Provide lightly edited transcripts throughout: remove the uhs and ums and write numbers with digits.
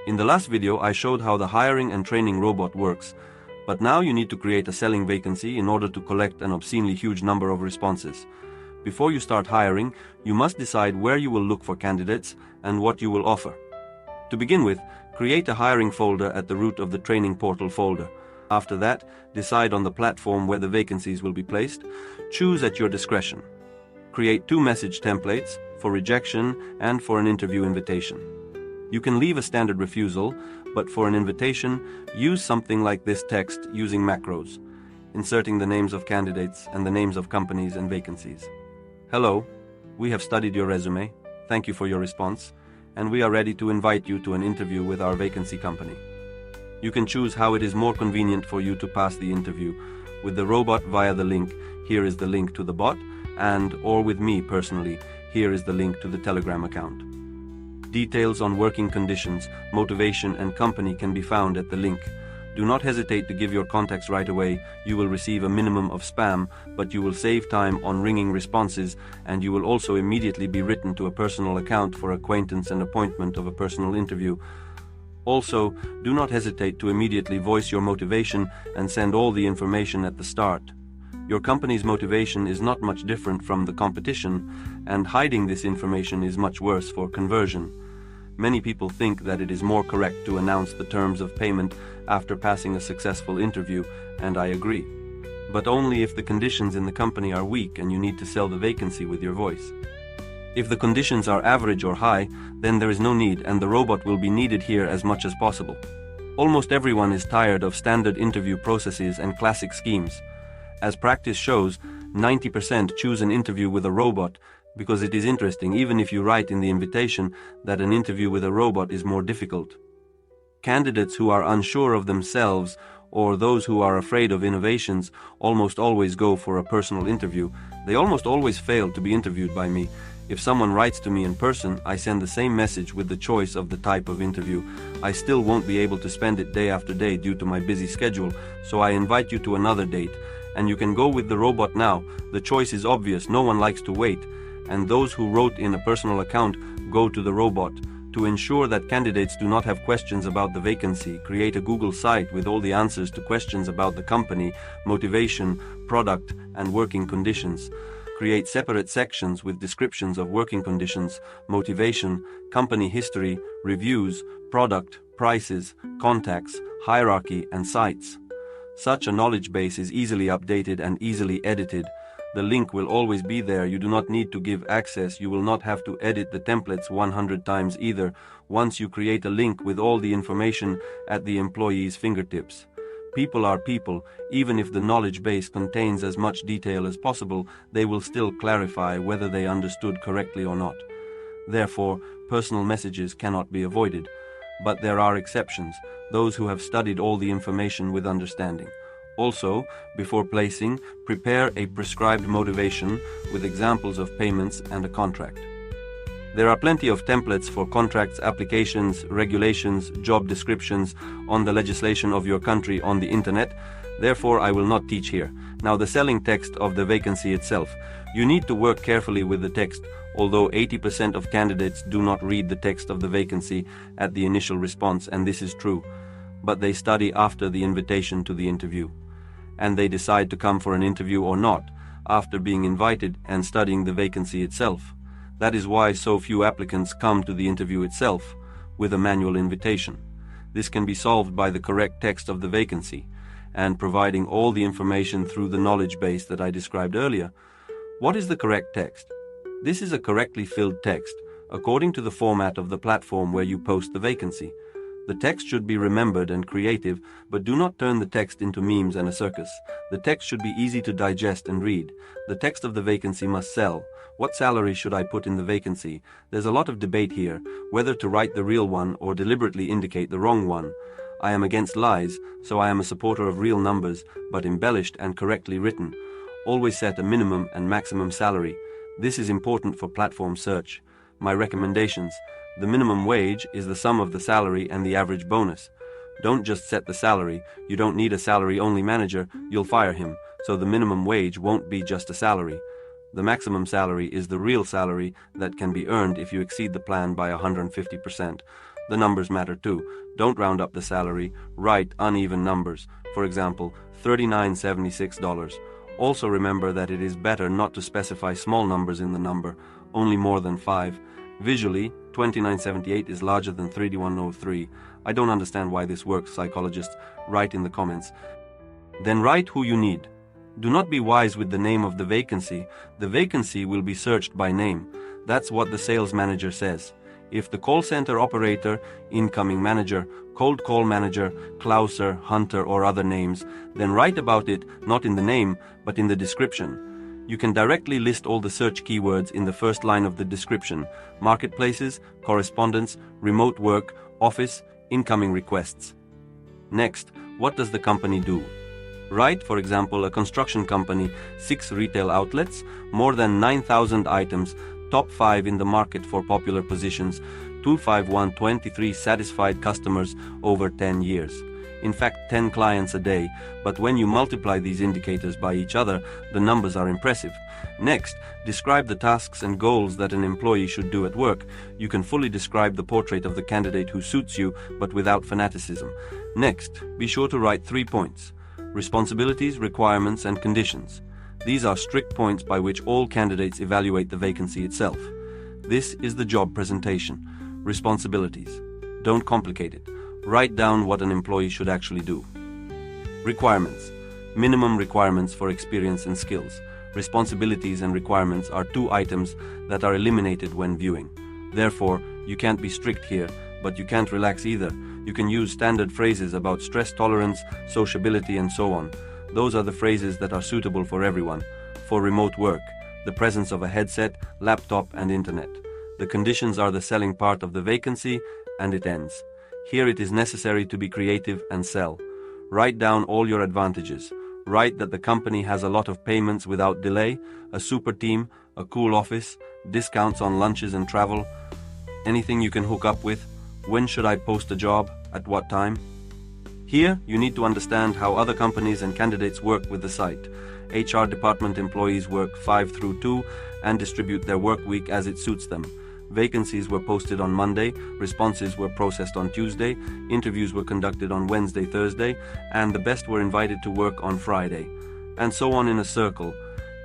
In the last video, I showed how the hiring and training robot works, but now you need to create a selling vacancy in order to collect an obscenely huge number of responses. Before you start hiring, you must decide where you will look for candidates and what you will offer. To begin with, create a hiring folder at the root of the training portal folder. After that, decide on the platform where the vacancies will be placed. Choose at your discretion. Create 2 message templates for rejection and for an interview invitation. You can leave a standard refusal, but for an invitation, use something like this text using macros, inserting the names of candidates and the names of companies and vacancies. Hello, we have studied your resume. Thank you for your response, and we are ready to invite you to an interview with our vacancy company. You can choose how it is more convenient for you to pass the interview, with the robot via the link. Here is the link to the bot, or with me personally, here is the link to the Telegram account. Details on working conditions, motivation and company can be found at the link. Do not hesitate to give your contacts right away. You will receive a minimum of spam, but you will save time on ringing responses, and you will also immediately be written to a personal account for acquaintance and appointment of a personal interview. Also, do not hesitate to immediately voice your motivation and send all the information at the start. Your company's motivation is not much different from the competition, and hiding this information is much worse for conversion. Many people think that it is more correct to announce the terms of payment after passing a successful interview, and I agree. But only if the conditions in the company are weak and you need to sell the vacancy with your voice. If the conditions are average or high, then there is no need, and the robot will be needed here as much as possible. Almost everyone is tired of standard interview processes and classic schemes. As practice shows, 90% choose an interview with a robot because it is interesting, even if you write in the invitation that an interview with a robot is more difficult. Candidates who are unsure of themselves or those who are afraid of innovations almost always go for a personal interview. They almost always fail to be interviewed by me. If someone writes to me in person, I send the same message with the choice of the type of interview. I still won't be able to spend it day after day due to my busy schedule, so I invite you to another date. And you can go with the robot now. The choice is obvious, no one likes to wait. And those who wrote in a personal account go to the robot. To ensure that candidates do not have questions about the vacancy, create a Google site with all the answers to questions about the company, motivation, product, and working conditions. Create separate sections with descriptions of working conditions, motivation, company history, reviews, product, prices, contacts, hierarchy, and sites. Such a knowledge base is easily updated and easily edited. The link will always be there. You do not need to give access. You will not have to edit the templates 100 times either, once you create a link with all the information at the employee's fingertips. People are people. Even if the knowledge base contains as much detail as possible, they will still clarify whether they understood correctly or not. Therefore, personal messages cannot be avoided. But there are exceptions, those who have studied all the information with understanding. Also, before placing, prepare a prescribed motivation with examples of payments and a contract. There are plenty of templates for contracts, applications, regulations, job descriptions on the legislation of your country on the internet. Therefore, I will not teach here. Now, the selling text of the vacancy itself. You need to work carefully with the text, although 80% of candidates do not read the text of the vacancy at the initial response, and this is true. But they study after the invitation to the interview. And they decide to come for an interview or not, after being invited and studying the vacancy itself. That is why so few applicants come to the interview itself, with a manual invitation. This can be solved by the correct text of the vacancy, and providing all the information through the knowledge base that I described earlier. What is the correct text? This is a correctly filled text, according to the format of the platform where you post the vacancy. The text should be remembered and creative, but do not turn the text into memes and a circus. The text should be easy to digest and read. The text of the vacancy must sell. What salary should I put in the vacancy? There's a lot of debate here, whether to write the real one or deliberately indicate the wrong one. I am against lies, so I am a supporter of real numbers, but embellished and correctly written. Always set a minimum and maximum salary. This is important for platform search. My recommendations. The minimum wage is the sum of the salary and the average bonus. Don't just set the salary. You don't need a salary-only manager. You'll fire him, so the minimum wage won't be just a salary. The maximum salary is the real salary that can be earned if you exceed the plan by 150%. The numbers matter too. Don't round up the salary, write uneven numbers. For example, $39.76. Also remember that it is better not to specify small numbers in the number, only more than 5. Visually, 2978 is larger than 3103. I don't understand why this works, psychologists. Write in the comments. Then write who you need. Do not be wise with the name of the vacancy. The vacancy will be searched by name. That's what the sales manager says. If the call center operator, incoming manager, cold call manager, clouser, hunter or other names, then write about it not in the name but in the description. You can directly list all the search keywords in the first line of the description: marketplaces, correspondence, remote work, office, incoming requests. Next, what does the company do? Write, for example, a construction company, 6 retail outlets, more than 9,000 items, top 5 in the market for popular positions, 25123 satisfied customers over 10 years. In fact, 10 clients a day, but when you multiply these indicators by each other, the numbers are impressive. Next, describe the tasks and goals that an employee should do at work. You can fully describe the portrait of the candidate who suits you, but without fanaticism. Next, be sure to write 3 points: responsibilities, requirements, and conditions. These are strict points by which all candidates evaluate the vacancy itself. This is the job presentation. Responsibilities. Don't complicate it. Write down what an employee should actually do. Requirements. Minimum requirements for experience and skills. Responsibilities and requirements are 2 items that are eliminated when viewing. Therefore, you can't be strict here, but you can't relax either. You can use standard phrases about stress tolerance, sociability, and so on. Those are the phrases that are suitable for everyone. For remote work, the presence of a headset, laptop, and internet. The conditions are the selling part of the vacancy, and it ends. Here it is necessary to be creative and sell. Write down all your advantages. Write that the company has a lot of payments without delay, a super team, a cool office, discounts on lunches and travel. Anything you can hook up with. When should I post a job? At what time? Here, you need to understand how other companies and candidates work with the site. HR department employees work 5 through 2 and distribute their work week as it suits them. Vacancies were posted on Monday, responses were processed on Tuesday, interviews were conducted on Wednesday, Thursday, and the best were invited to work on Friday. And so on in a circle.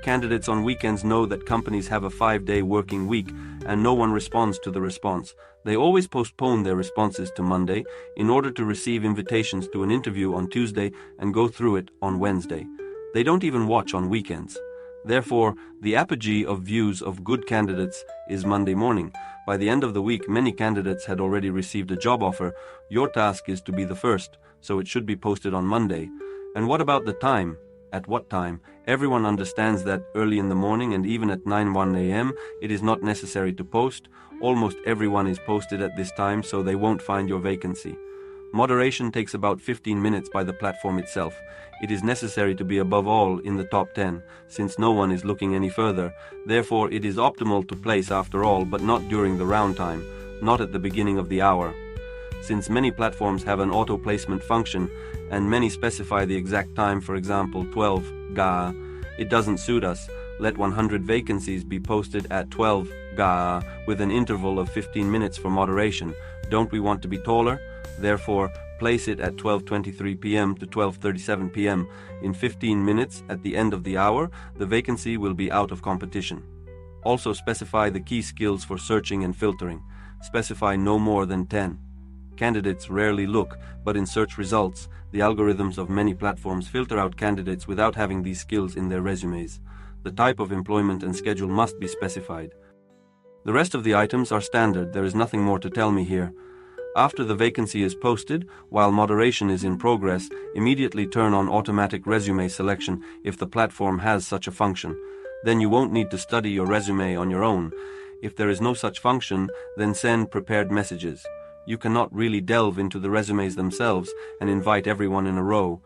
Candidates on weekends know that companies have a 5-day working week and no one responds to the response. They always postpone their responses to Monday in order to receive invitations to an interview on Tuesday and go through it on Wednesday. They don't even watch on weekends. Therefore, the apogee of views of good candidates is Monday morning. By the end of the week, many candidates had already received a job offer. Your task is to be the first, so it should be posted on Monday. And what about the time? At what time? Everyone understands that early in the morning and even at 9:01 a.m. it is not necessary to post. Almost everyone is posted at this time, so they won't find your vacancy. Moderation takes about 15 minutes by the platform itself. It is necessary to be above all in the top 10, since no one is looking any further. Therefore, it is optimal to place after all, but not during the round time, not at the beginning of the hour. Since many platforms have an auto-placement function, and many specify the exact time, for example 12 GA, it doesn't suit us. Let 100 vacancies be posted at 12 GA with an interval of 15 minutes for moderation. Don't we want to be taller? Therefore, place it at 12:23 p.m. to 12:37 p.m. In 15 minutes, at the end of the hour, the vacancy will be out of competition. Also specify the key skills for searching and filtering. Specify no more than 10. Candidates rarely look, but in search results, the algorithms of many platforms filter out candidates without having these skills in their resumes. The type of employment and schedule must be specified. The rest of the items are standard. There is nothing more to tell me here. After the vacancy is posted, while moderation is in progress, immediately turn on automatic resume selection if the platform has such a function. Then you won't need to study your resume on your own. If there is no such function, then send prepared messages. You cannot really delve into the resumes themselves and invite everyone in a row.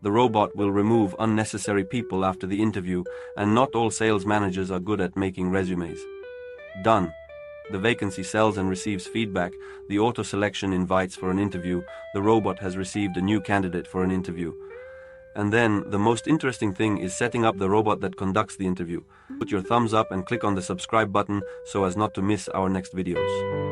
The robot will remove unnecessary people after the interview, and not all sales managers are good at making resumes. Done. The vacancy sells and receives feedback. The auto-selection invites for an interview. The robot has received a new candidate for an interview. And then, the most interesting thing is setting up the robot that conducts the interview. Put your thumbs up and click on the subscribe button so as not to miss our next videos.